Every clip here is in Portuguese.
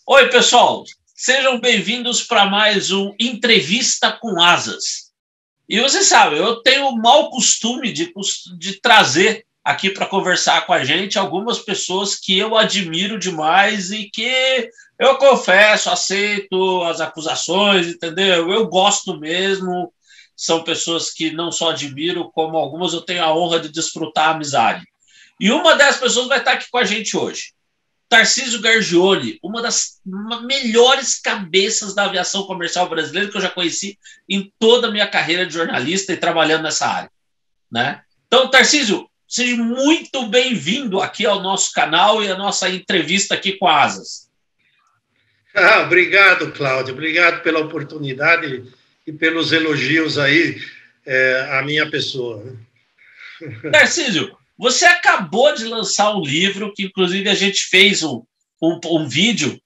Oi, pessoal, sejam bem-vindos para mais um Entrevista com Asas. E você sabe, eu tenho o mau costume de trazer aqui para conversar com a gente algumas pessoas que eu admiro demais e que eu confesso, aceito as acusações, entendeu? Eu gosto mesmo, são pessoas que não só admiro, como algumas eu tenho a honra de desfrutar a amizade. E uma dessas pessoas vai estar aqui com a gente hoje. Tarcísio Gargioli, uma das melhores cabeças da aviação comercial brasileira que eu já conheci em toda a minha carreira de jornalista e trabalhando nessa área, né? Então, Tarcísio, seja muito bem-vindo aqui ao nosso canal e à nossa entrevista aqui com a Asas. Obrigado, Cláudio. Obrigado pela oportunidade e pelos elogios aí à minha pessoa. Tarcísio, você acabou de lançar um livro que, inclusive, a gente fez um vídeo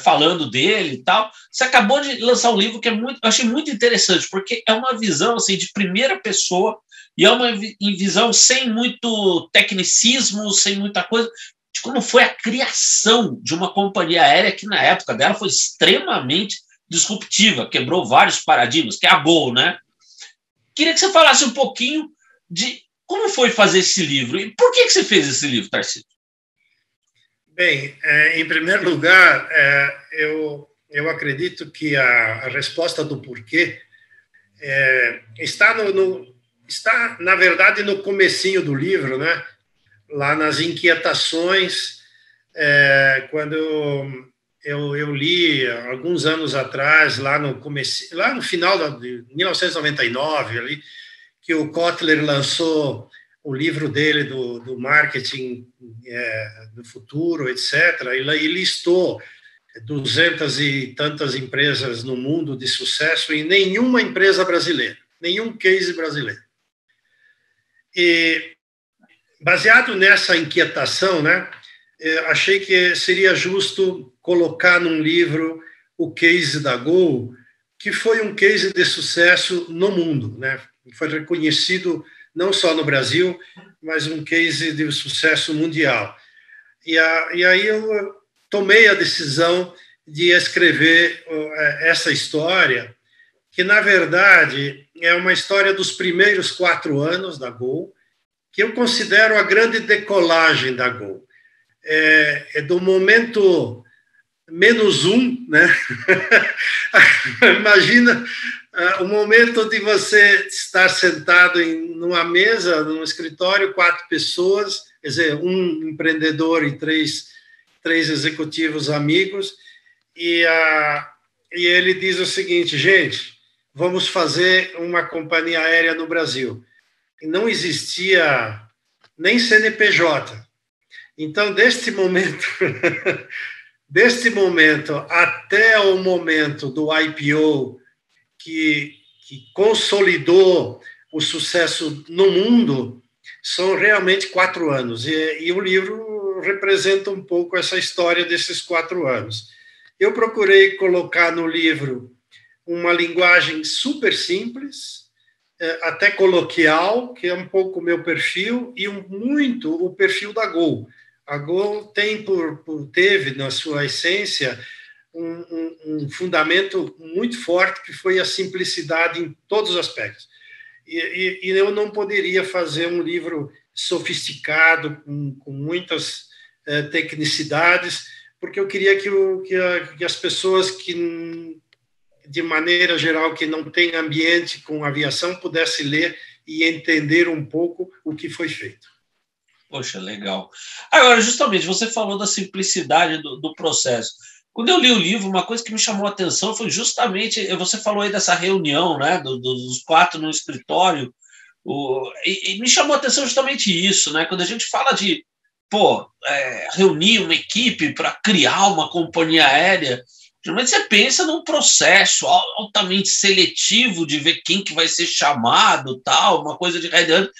falando dele e tal. Você acabou de lançar um livro que eu achei muito interessante, porque é uma visão assim, de primeira pessoa e é uma visão sem muito tecnicismo, sem muita coisa, de como foi a criação de uma companhia aérea que, na época dela, foi extremamente disruptiva, quebrou vários paradigmas, que é a Gol, né? Queria que você falasse um pouquinho de como foi fazer esse livro e por que você fez esse livro, Tarcísio? Bem, em primeiro lugar, eu acredito que a resposta do porquê está, está, na verdade, no comecinho do livro, né? Lá nas inquietações, quando eu li alguns anos atrás, lá no final de 1999, ali, que o Kotler lançou o livro dele do marketing do futuro, etc. E listou 200 e tantas empresas no mundo de sucesso e nenhuma empresa brasileira, nenhum case brasileiro. E, baseado nessa inquietação, né, achei que seria justo colocar num livro o case da Gol, que foi um case de sucesso no mundo, né? Foi reconhecido não só no Brasil, mas um case de sucesso mundial. E aí eu tomei a decisão de escrever essa história, que, na verdade, é uma história dos primeiros 4 anos da Gol, que eu considero a grande decolagem da Gol. É do momento -1, né? Imagina o momento de você estar sentado numa mesa, num escritório, 4 pessoas, quer dizer, um empreendedor e três executivos amigos, e ele diz o seguinte: gente, vamos fazer uma companhia aérea no Brasil. E não existia nem CNPJ. Então, deste momento até o momento do IPO, que consolidou o sucesso no mundo, são realmente 4 anos. E o livro representa um pouco essa história desses 4 anos. Eu procurei colocar no livro uma linguagem super simples, até coloquial, que é um pouco o meu perfil, e muito o perfil da Gol. A Gol teve, na sua essência, um fundamento muito forte, que foi a simplicidade em todos os aspectos. E eu não poderia fazer um livro sofisticado, com muitas tecnicidades, porque eu queria que as pessoas que, de maneira geral, que não têm ambiente com aviação, pudessem ler e entender um pouco o que foi feito. Poxa, legal. Agora, justamente, você falou da simplicidade do processo. Quando eu li o livro, uma coisa que me chamou a atenção foi justamente, você falou aí dessa reunião, né, dos 4 no escritório, e me chamou a atenção justamente isso, né, quando a gente fala de, reunir uma equipe para criar uma companhia aérea, geralmente você pensa num processo altamente seletivo de ver quem que vai ser chamado, tal, uma coisa de headhunting.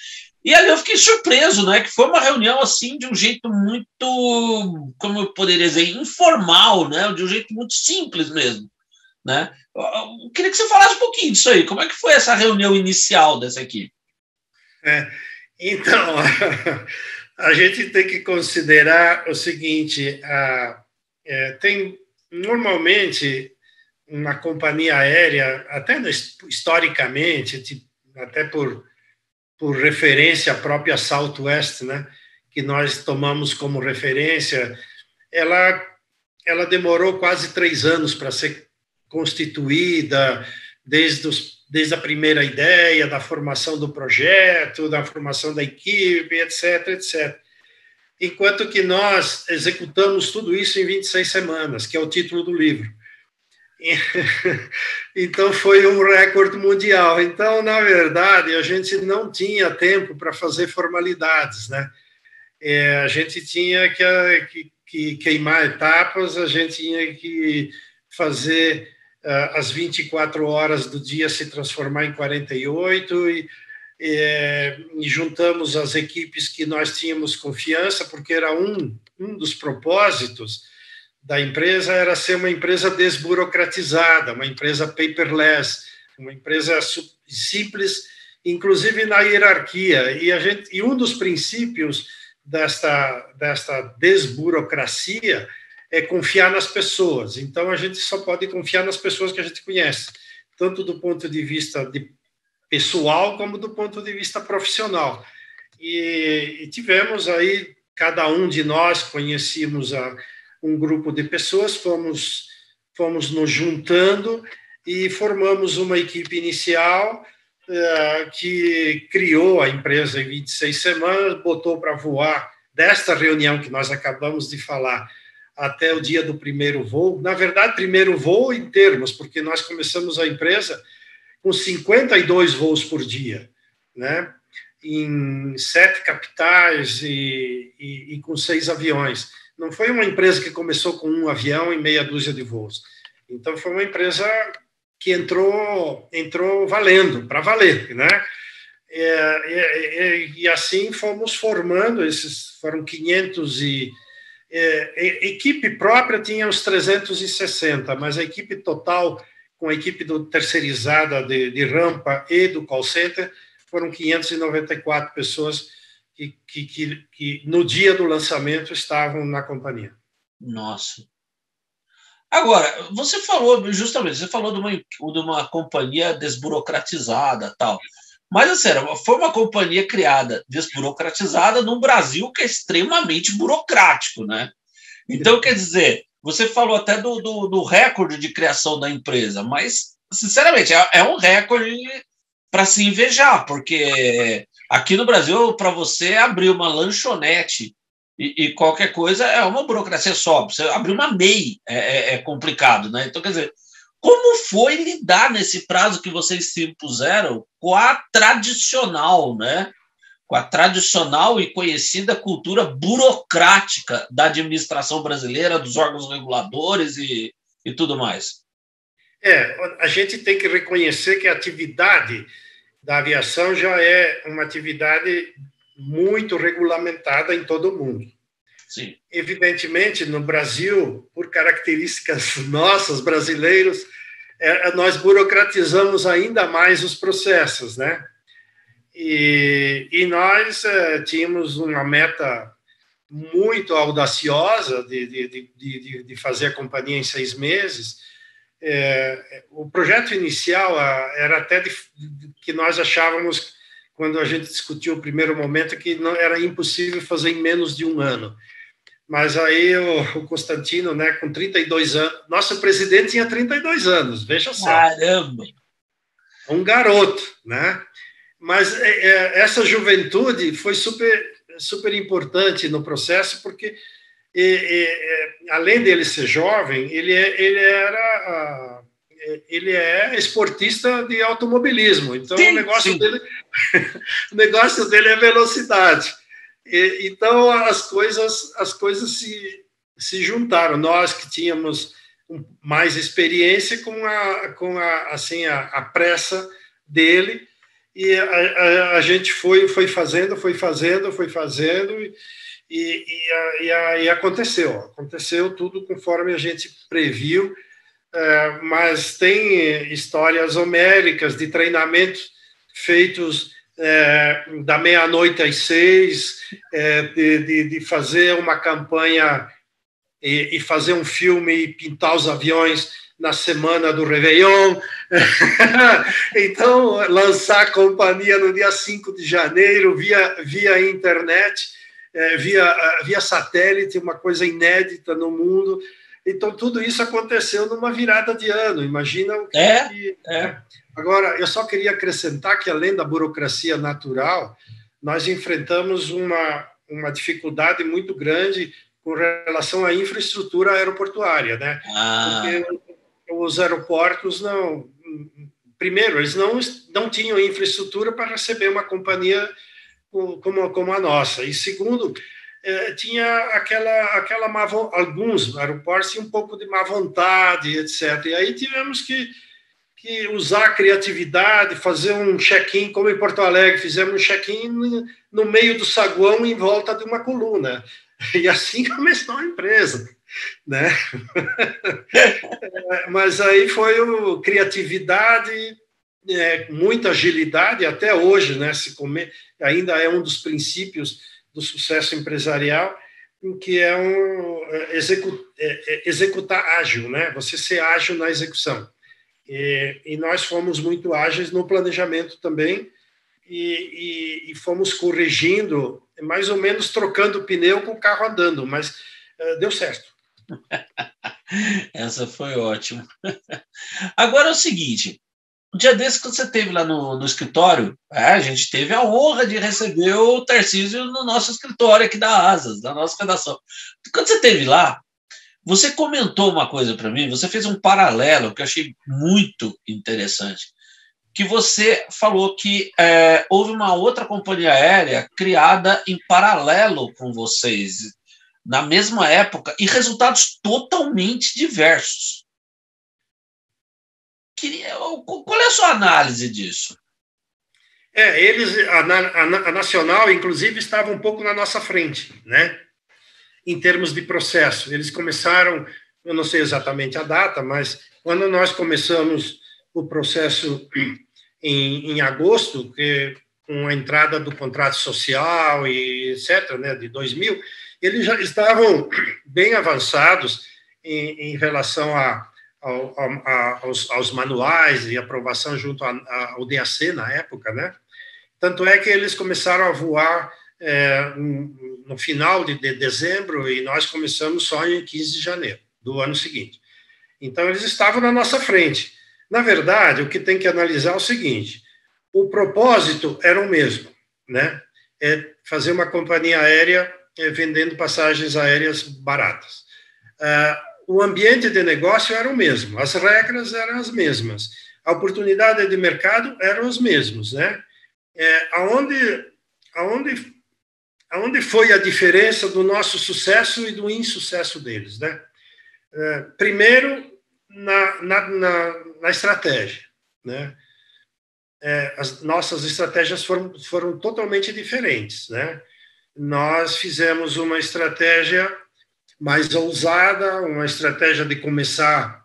E ali eu fiquei surpreso, né? Que foi uma reunião assim de um jeito muito, como eu poderia dizer, informal, né? De um jeito muito simples mesmo, né? Eu queria que você falasse um pouquinho disso aí. Como é que foi essa reunião inicial dessa equipe? Então, a gente tem que considerar o seguinte: tem normalmente, uma companhia aérea, até historicamente, até por referência à própria Southwest, né, que nós tomamos como referência, ela demorou quase 3 anos para ser constituída, desde a primeira ideia, da formação do projeto, da formação da equipe, etc, etc. Enquanto que nós executamos tudo isso em 26 semanas, que é o título do livro. Então, foi um recorde mundial. Então, na verdade, a gente não tinha tempo para fazer formalidades, né? A gente tinha que queimar etapas, a gente tinha que fazer as 24 horas do dia se transformar em 48 e juntamos as equipes que nós tínhamos confiança, porque era um dos propósitos da empresa era ser uma empresa desburocratizada, uma empresa paperless, uma empresa simples, inclusive na hierarquia. E um dos princípios desta desburocracia é confiar nas pessoas. Então, a gente só pode confiar nas pessoas que a gente conhece, tanto do ponto de vista pessoal como do ponto de vista profissional. E tivemos aí, cada um de nós conhecíamos um grupo de pessoas, fomos nos juntando e formamos uma equipe inicial que criou a empresa em 26 semanas, botou para voar desta reunião que nós acabamos de falar até o dia do primeiro voo. Na verdade, primeiro voo em termos, porque nós começamos a empresa com 52 voos por dia, né? Em 7 capitais e com 6 aviões. Não foi uma empresa que começou com um avião e meia dúzia de voos. Então, foi uma empresa que entrou valendo, para valer, né? E assim fomos formando, foram 500 equipe própria tinha uns 360, mas a equipe total, com a equipe terceirizada de rampa e do call center, foram 594 pessoas que no dia do lançamento estavam na companhia. Nossa. Agora, você falou de uma companhia desburocratizada, tal. Mas, assim, foi uma companhia criada, desburocratizada, num Brasil que é extremamente burocrático, né? Então, quer dizer, você falou até do recorde de criação da empresa, mas, sinceramente, é um recorde para se invejar, porque aqui no Brasil, para você abrir uma lanchonete e qualquer coisa é uma burocracia só. Você abrir uma MEI é complicado, né? Então, quer dizer, como foi lidar nesse prazo que vocês se impuseram com a tradicional, né? Com a tradicional e conhecida cultura burocrática da administração brasileira, dos órgãos reguladores e tudo mais? A gente tem que reconhecer que a atividade da aviação já é uma atividade muito regulamentada em todo o mundo. Sim. Evidentemente, no Brasil, por características nossas, brasileiros, nós burocratizamos ainda mais os processos, né? E nós tínhamos uma meta muito audaciosa de fazer a companhia em 6 meses. O projeto inicial era até que nós achávamos, quando a gente discutiu o primeiro momento, que não era impossível fazer em menos de 1 ano. Mas aí o Constantino, né, com 32 anos, nosso presidente tinha 32 anos, veja só. Caramba! Um garoto, né? Mas essa juventude foi super importante no processo, porque além dele ser jovem, ele é esportista de automobilismo. Então, sim, o negócio dele é velocidade. Então, as coisas se juntaram. Nós que tínhamos mais experiência com a pressa dele, e a gente foi fazendo, e aconteceu tudo conforme a gente previu, mas tem histórias homéricas de treinamentos feitos da meia-noite às 6, de fazer uma campanha e fazer um filme e pintar os aviões na semana do Réveillon. Então, lançar a companhia no dia 5 de janeiro, via internet, via satélite, uma coisa inédita no mundo. Então, tudo isso aconteceu numa virada de ano. Imagina o que... Agora, eu só queria acrescentar que, além da burocracia natural, nós enfrentamos uma dificuldade muito grande com relação à infraestrutura aeroportuária, né? Porque os aeroportos primeiro, eles não tinham infraestrutura para receber uma companhia como a nossa, e segundo, tinha alguns aeroportos tinham um pouco de má vontade, etc. E aí tivemos que usar a criatividade, fazer um check-in, como em Porto Alegre, fizemos um check-in no meio do saguão, em volta de uma coluna. E assim começou a empresa, né? Mas aí foi criatividade, muita agilidade, até hoje, né? Ainda é um dos princípios do sucesso empresarial, em que é executar ágil, né? Você ser ágil na execução. E nós fomos muito ágeis no planejamento também, e fomos corrigindo, mais ou menos trocando pneu com o carro andando, mas deu certo. Essa foi ótima. Agora é o seguinte, um dia desse que você teve lá no escritório, a gente teve a honra de receber o Tarcísio no nosso escritório aqui da Asas, da nossa redação. Quando você esteve lá, você comentou uma coisa para mim, você fez um paralelo que eu achei muito interessante, que você falou que houve uma outra companhia aérea criada em paralelo com vocês, na mesma época, e resultados totalmente diversos. Qual é a sua análise disso? A Nacional, inclusive, estava um pouco na nossa frente, né? Em termos de processo. Eles começaram, eu não sei exatamente a data, mas quando nós começamos o processo em agosto, com a entrada do contrato social e etc., né, de 2000, eles já estavam bem avançados em relação aos manuais e aprovação junto ao DAC na época, né? Tanto é que eles começaram a voar no final de dezembro, e nós começamos só em 15 de janeiro do ano seguinte. Então, eles estavam na nossa frente. Na verdade, o que tem que analisar é o seguinte: o propósito era o mesmo, né? Fazer uma companhia aérea vendendo passagens aéreas baratas. O ambiente de negócio era o mesmo, as regras eram as mesmas, a oportunidade de mercado eram os mesmos, né? Aonde foi a diferença do nosso sucesso e do insucesso deles, né? Primeiro, na estratégia, né? As nossas estratégias foram totalmente diferentes, né? Nós fizemos uma estratégia mais ousada, uma estratégia de começar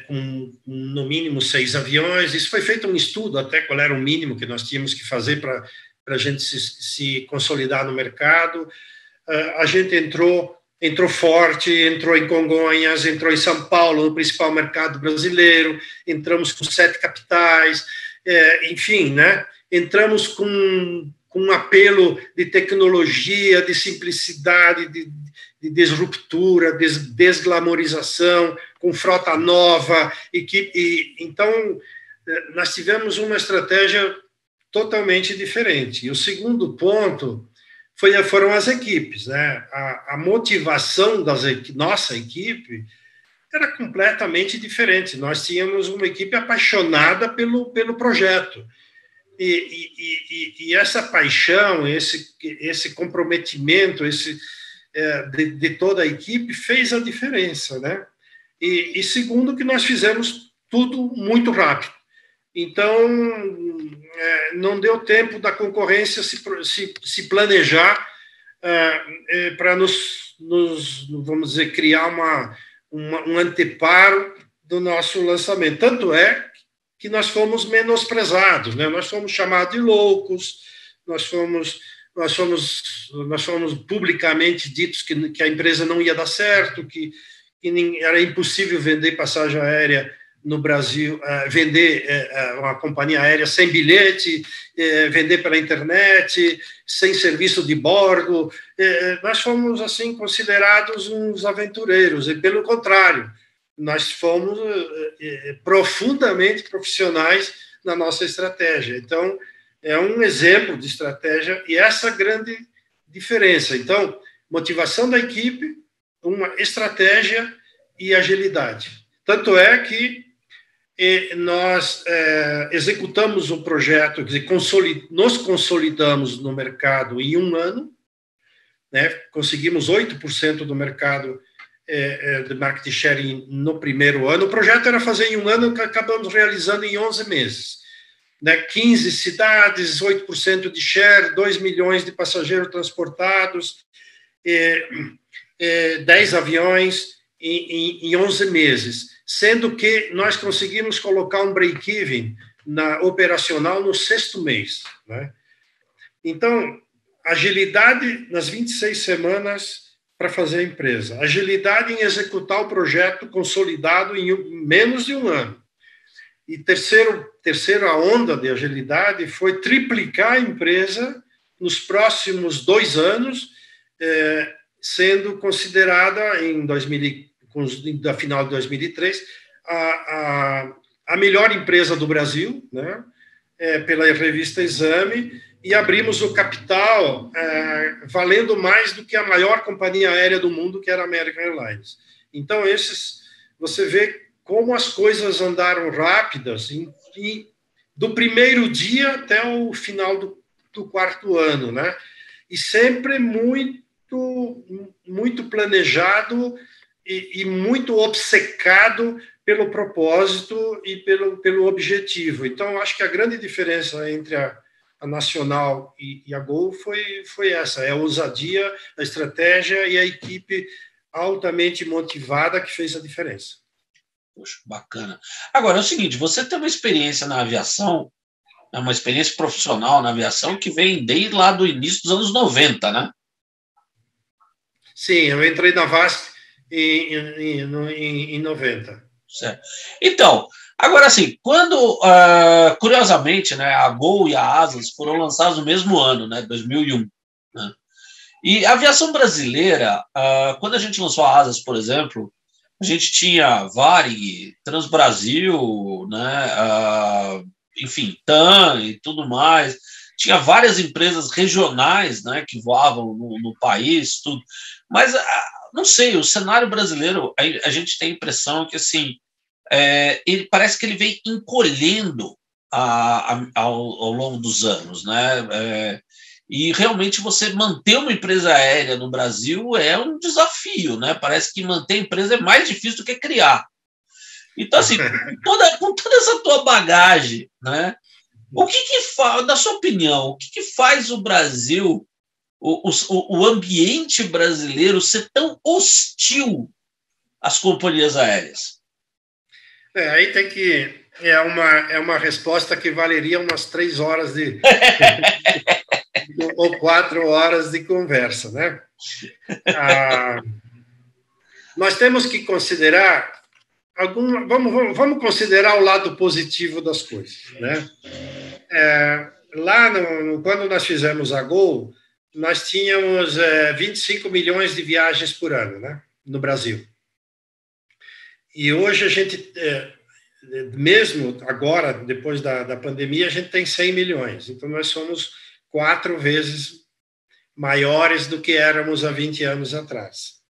com no mínimo 6 aviões. Isso foi feito um estudo até qual era o mínimo que nós tínhamos que fazer para a gente se consolidar no mercado. A gente entrou forte, entrou em Congonhas, entrou em São Paulo, no principal mercado brasileiro, entramos com 7 capitais, enfim, né? Entramos com um apelo de tecnologia, de simplicidade, de disruptura, desglamorização, com frota nova. Então, nós tivemos uma estratégia totalmente diferente. E o segundo ponto foram as equipes, né? A motivação nossa equipe era completamente diferente. Nós tínhamos uma equipe apaixonada pelo projeto. E essa paixão, esse comprometimento, de toda a equipe fez a diferença, né? E segundo, que nós fizemos tudo muito rápido. Então, não deu tempo da concorrência se planejar para vamos dizer, criar um anteparo do nosso lançamento. Tanto é que nós fomos menosprezados, né? Nós fomos chamados de loucos, nós fomos nós fomos publicamente ditos que a empresa não ia dar certo, que era impossível vender passagem aérea no Brasil, vender uma companhia aérea sem bilhete, vender pela internet, sem serviço de bordo. Nós fomos, assim, considerados uns aventureiros, e, pelo contrário, nós fomos profundamente profissionais na nossa estratégia. Então, é um exemplo de estratégia, e essa grande diferença. Então, motivação da equipe, uma estratégia e agilidade. Tanto é que nós executamos um projeto, quer dizer, nos consolidamos no mercado em um ano, né? Conseguimos 8% do mercado de market share no primeiro ano. O projeto era fazer em um ano, que acabamos realizando em 11 meses. Né? 15 cidades, 8% de share, 2 milhões de passageiros transportados, 10 aviões em 11 meses, sendo que nós conseguimos colocar um break-even operacional no 6º mês. Né? Então, agilidade nas 26 semanas para fazer a empresa, agilidade em executar o projeto consolidado em menos de um ano. E terceira onda de agilidade foi triplicar a empresa nos próximos 2 anos, sendo considerada, da final de 2003, a melhor empresa do Brasil, né, pela revista Exame, e abrimos o capital valendo mais do que a maior companhia aérea do mundo, que era a American Airlines. Então, você vê como as coisas andaram rápidas, do primeiro dia até o final do 4º ano, né? E sempre muito planejado e muito obcecado pelo propósito e pelo objetivo. Então, acho que a grande diferença entre a Nacional e a Gol foi essa, a ousadia, a estratégia e a equipe altamente motivada que fez a diferença. Poxa, bacana. Agora, é o seguinte, você tem uma experiência na aviação, uma experiência profissional na aviação que vem desde lá do início dos anos 90, né? Sim, eu entrei na VASP em 90. Certo. Então, agora assim, quando, curiosamente, né, a Gol e a Asas foram lançadas no mesmo ano, né, 2001, né? E a aviação brasileira, quando a gente lançou a Asas, por exemplo, a gente tinha Varig, Transbrasil, né, enfim, TAM e tudo mais. Tinha várias empresas regionais, né, que voavam no país, tudo. Mas, não sei, o cenário brasileiro, a gente tem a impressão que, assim, ele parece que ele vem encolhendo ao longo dos anos, né? E realmente você manter uma empresa aérea no Brasil é um desafio, né? Parece que manter a empresa é mais difícil do que criar. Então, assim, com toda essa tua bagagem, né? O que faz, na sua opinião, o que faz o Brasil, o ambiente brasileiro ser tão hostil às companhias aéreas? Aí tem que... É uma resposta que valeria umas 3 horas ou 4 horas de conversa, né? Nós temos que considerar vamos considerar o lado positivo das coisas, né? Quando nós fizemos a Gol, nós tínhamos 25 milhões de viagens por ano, né, no Brasil. E hoje a gente, mesmo agora, depois da pandemia, a gente tem 100 milhões. Então, nós somos 4 vezes maiores do que éramos há 20 anos atrás.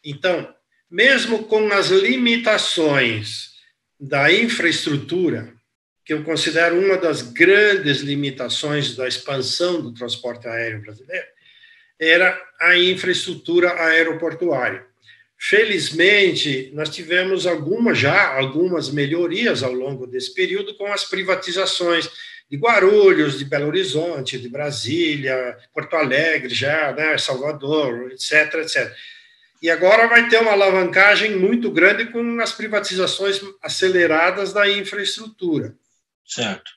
Então, mesmo com as limitações da infraestrutura, que eu considero uma das grandes limitações da expansão do transporte aéreo brasileiro, era a infraestrutura aeroportuária. Felizmente, nós tivemos algumas melhorias ao longo desse período com as privatizações de Guarulhos, de Belo Horizonte, de Brasília, Porto Alegre, né, Salvador, etc, etc. E agora vai ter uma alavancagem muito grande com as privatizações aceleradas da infraestrutura. Certo.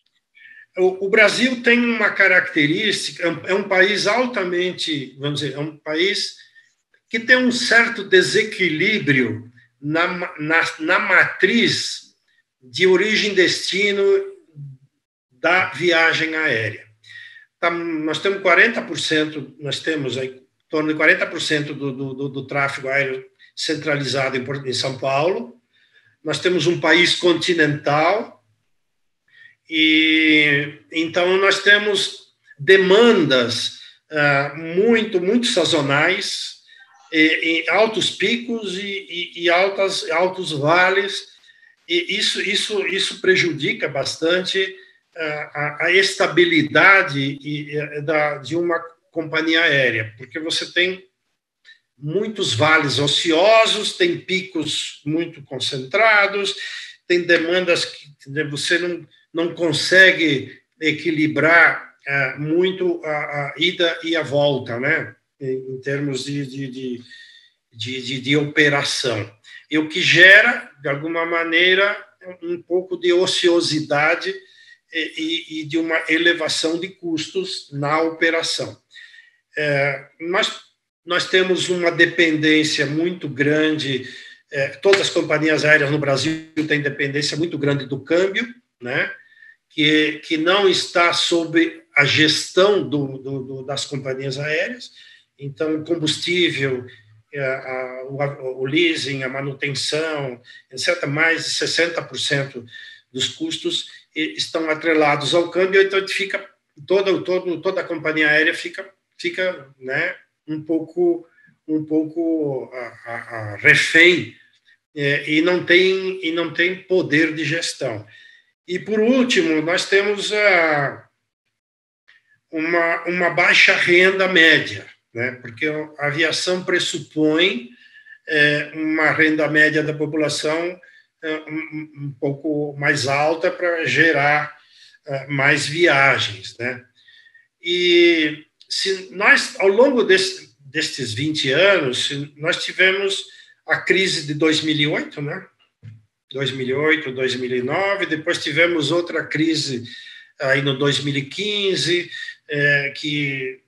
O Brasil tem uma característica, é um país altamente, vamos dizer, é um país que tem um certo desequilíbrio na matriz de origem e destino da viagem aérea. Nós temos 40%, nós temos aí, em torno de 40% do tráfego aéreo centralizado em São Paulo. Nós temos um país continental e então nós temos demandas muito sazonais, em altos picos e altos vales, e isso prejudica bastante a estabilidade de uma companhia aérea, porque você tem muitos vales ociosos, tem picos muito concentrados, tem demandas que você não consegue equilibrar muito a ida e a volta, né? Em termos de operação. E o que gera, de alguma maneira, um pouco de ociosidade e de uma elevação de custos na operação. Nós temos uma dependência muito grande, todas as companhias aéreas no Brasil têm dependência muito grande do câmbio, né? Que não está sob a gestão das companhias aéreas. Então, o combustível, o leasing, a manutenção, etc., mais de 60% dos custos estão atrelados ao câmbio, então toda a companhia aérea fica né, um pouco refém e não tem poder de gestão. E, por último, nós temos uma baixa renda média, né? Porque a aviação pressupõe uma renda média da população um pouco mais alta para gerar mais viagens, né? E se nós, ao longo destes 20 anos, nós tivemos a crise de 2008, né? 2008, 2009, depois tivemos outra crise aí no 2015, que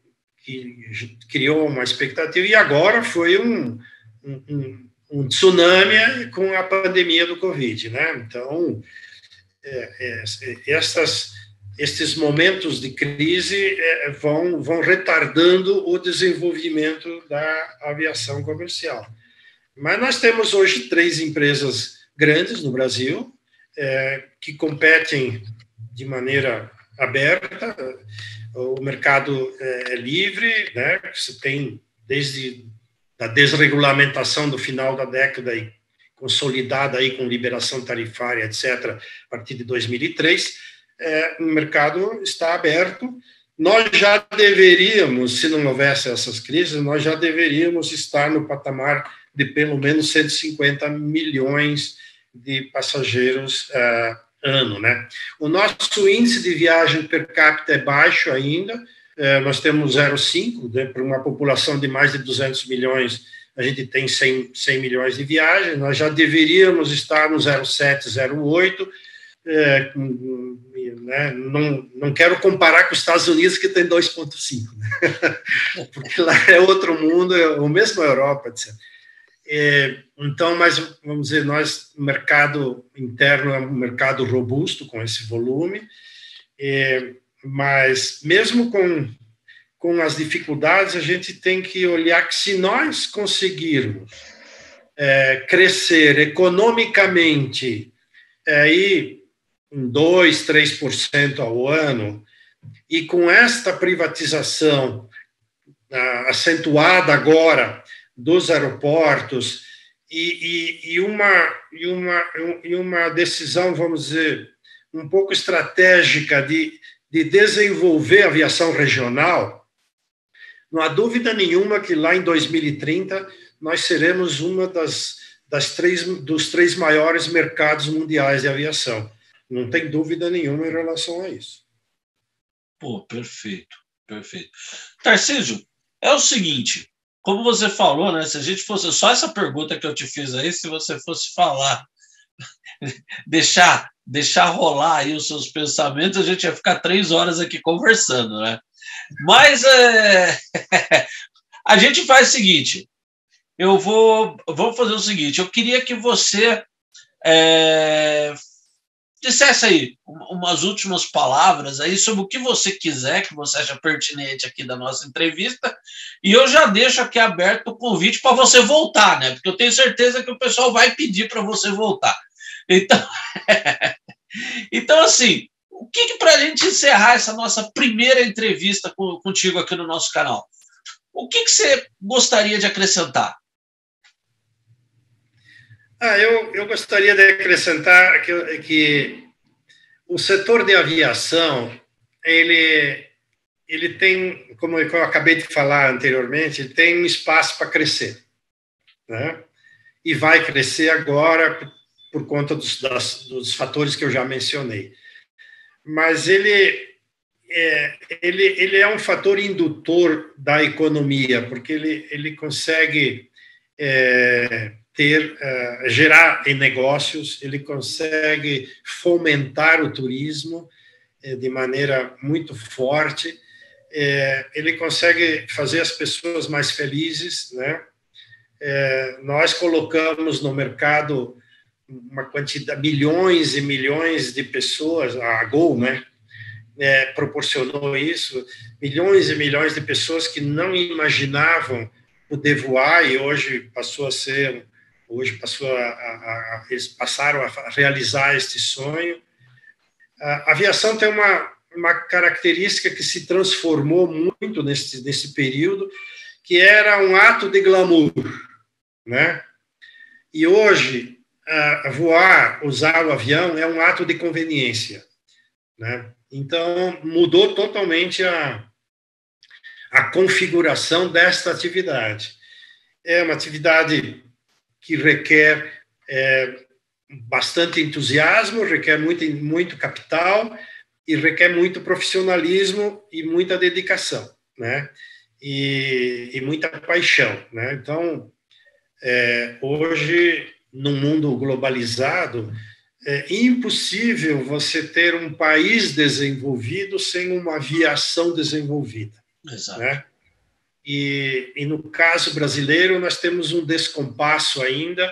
criou uma expectativa, e agora foi um tsunami com a pandemia do Covid, né? Então, estes momentos de crise vão retardando o desenvolvimento da aviação comercial. Mas nós temos hoje 3 empresas grandes no Brasil, que competem de maneira aberta. O mercado é livre, né? Você tem desde a desregulamentação do final da década e consolidada aí com liberação tarifária, etc., a partir de 2003, o mercado está aberto. Nós já deveríamos, se não houvesse essas crises, nós já deveríamos estar no patamar de pelo menos 150 milhões de passageiros ano, né? O nosso índice de viagem per capita é baixo ainda, nós temos 0,5, né? Para uma população de mais de 200 milhões, a gente tem 100 milhões de viagens, nós já deveríamos estar no 0,7, 0,8, né? Não quero comparar com os Estados Unidos, que tem 2,5, né? Porque lá é outro mundo, ou mesmo a Europa, etc. Então, mas vamos dizer, o mercado interno é um mercado robusto com esse volume, mas mesmo com as dificuldades, a gente tem que olhar que se nós conseguirmos crescer economicamente aí em 2%, 3% ao ano, e com esta privatização acentuada agora dos aeroportos e uma decisão, vamos dizer, um pouco estratégica de desenvolver a aviação regional, não há dúvida nenhuma que lá em 2030 nós seremos uma dos 3 maiores mercados mundiais de aviação. Não tem dúvida nenhuma em relação a isso. Pô, perfeito, perfeito. Tarcísio, é o seguinte, como você falou, né? Se a gente fosse só essa pergunta que eu te fiz aí, se você fosse falar deixar rolar aí os seus pensamentos, a gente ia ficar 3 horas aqui conversando, né? Mas a gente faz o seguinte, vou fazer o seguinte, eu queria que você dissesse aí umas últimas palavras aí sobre o que você quiser, que você acha pertinente aqui da nossa entrevista, e eu já deixo aqui aberto o convite para você voltar, né? Porque eu tenho certeza que o pessoal vai pedir para você voltar. Então, então assim, o que para a gente encerrar essa nossa primeira entrevista contigo aqui no nosso canal, o que você gostaria de acrescentar? Eu gostaria de acrescentar que o setor de aviação, ele tem, como eu acabei de falar anteriormente, ele tem um espaço para crescer, né? E vai crescer agora por conta dos fatores que eu já mencionei. Mas ele é um fator indutor da economia, porque ele consegue gerar em negócios, ele consegue fomentar o turismo de maneira muito forte, ele consegue fazer as pessoas mais felizes, né? Nós colocamos no mercado uma quantidade, milhões e milhões de pessoas, a Gol, né? Proporcionou isso, milhões e milhões de pessoas que não imaginavam poder voar e hoje eles passaram a realizar este sonho. A aviação tem uma característica que se transformou muito nesse período, que era um ato de glamour, né? E hoje, usar o avião é um ato de conveniência, né? Então, mudou totalmente a configuração desta atividade. É uma atividade que requer bastante entusiasmo, requer muito capital e requer muito profissionalismo e muita dedicação, né? E muita paixão, né? Então, hoje, num mundo globalizado, é impossível você ter um país desenvolvido sem uma aviação desenvolvida. Exato. Né? E no caso brasileiro, nós temos um descompasso ainda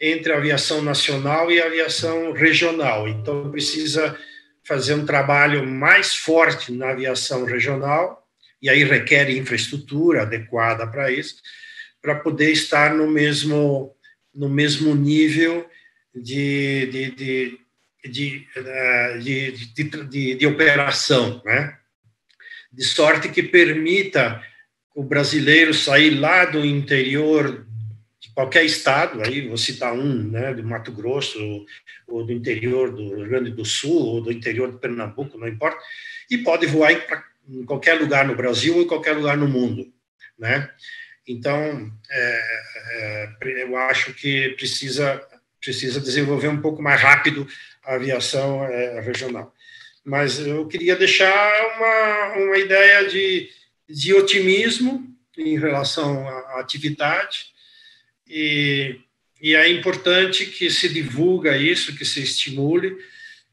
entre a aviação nacional e a aviação regional. Então, precisa fazer um trabalho mais forte na aviação regional, e aí requer infraestrutura adequada para isso, para poder estar no mesmo nível de operação, né? De sorte que permita o brasileiro sair lá do interior de qualquer estado, aí vou citar né, do Mato Grosso, ou do interior do Rio Grande do Sul, ou do interior de Pernambuco, não importa, e pode voar em qualquer lugar no Brasil ou em qualquer lugar no mundo, né? Então, eu acho que precisa desenvolver um pouco mais rápido a aviação regional. Mas eu queria deixar uma ideia de otimismo em relação à atividade, e é importante que se divulga isso, que se estimule,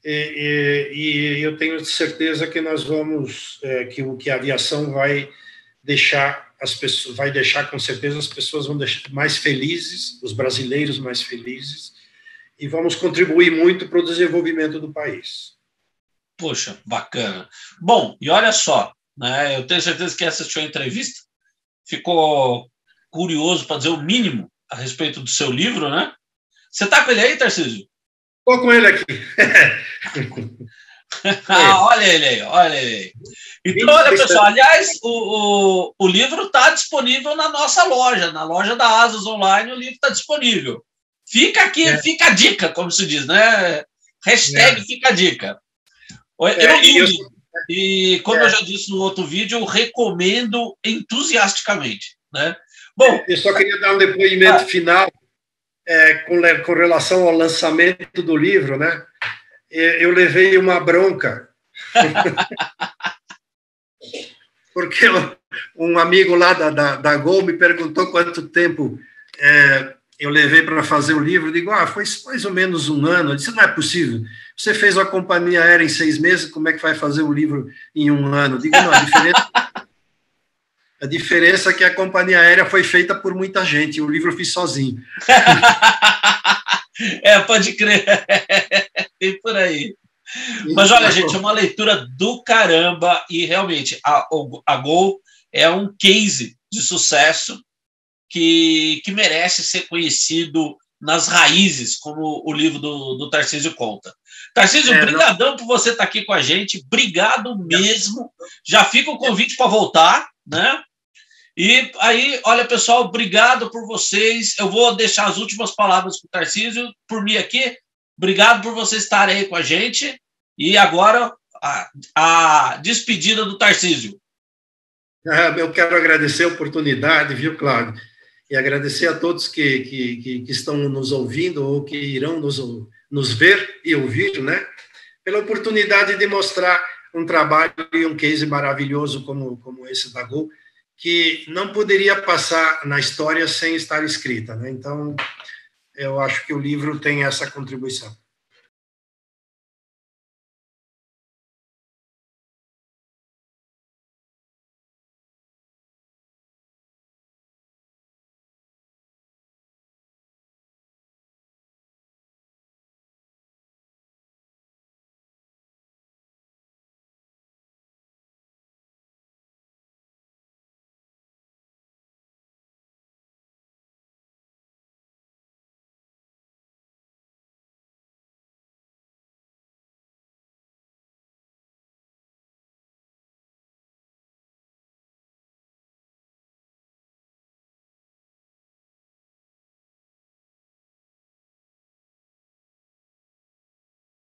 e eu tenho certeza que nós vamos, que a aviação vai deixar com certeza as pessoas vão deixar mais felizes, os brasileiros mais felizes, e vamos contribuir muito para o desenvolvimento do país. Poxa, bacana. Bom, e olha só, né, eu tenho certeza que assistiu a entrevista, ficou curioso, para dizer o mínimo, a respeito do seu livro, né? Você está com ele aí, Tarcísio? Estou com ele aqui. Olha ele aí, olha ele aí. Então, olha, pessoal, aliás, o livro está disponível na nossa loja, na loja da Asas Online, o livro está disponível. Fica aqui, fica a dica, como se diz, né? Hashtag fica a dica. Eu li, e como eu já disse no outro vídeo, eu recomendo entusiasticamente, né? Bom, eu só queria dar um depoimento final com relação ao lançamento do livro, né? Eu levei uma bronca porque um amigo lá da Gol me perguntou quanto tempo eu levei para fazer o livro, digo, foi mais ou menos um ano. Eu disse, não é possível. Você fez uma companhia aérea em 6 meses, como é que vai fazer o livro em um ano? Eu digo, não, a diferença é que a companhia aérea foi feita por muita gente, e o livro eu fiz sozinho. Pode crer. Tem por aí. Mas olha, gente, é uma leitura do caramba e realmente a Gol é um case de sucesso que merece ser conhecido nas raízes, como o livro do Tarcísio conta. Tarcísio, brigadão por você estar aqui com a gente, obrigado mesmo. Já fica o convite para voltar, né? E aí, olha, pessoal, obrigado por vocês. Eu vou deixar as últimas palavras para o Tarcísio, por mim aqui. Obrigado por vocês estarem aí com a gente. E agora, a despedida do Tarcísio. Eu quero agradecer a oportunidade, viu, Cláudio? E agradecer a todos que estão nos ouvindo ou que irão nos ver e ouvir, né? Pela oportunidade de mostrar um trabalho e um case maravilhoso como esse da Gol, que não poderia passar na história sem estar escrita, né? Então, eu acho que o livro tem essa contribuição.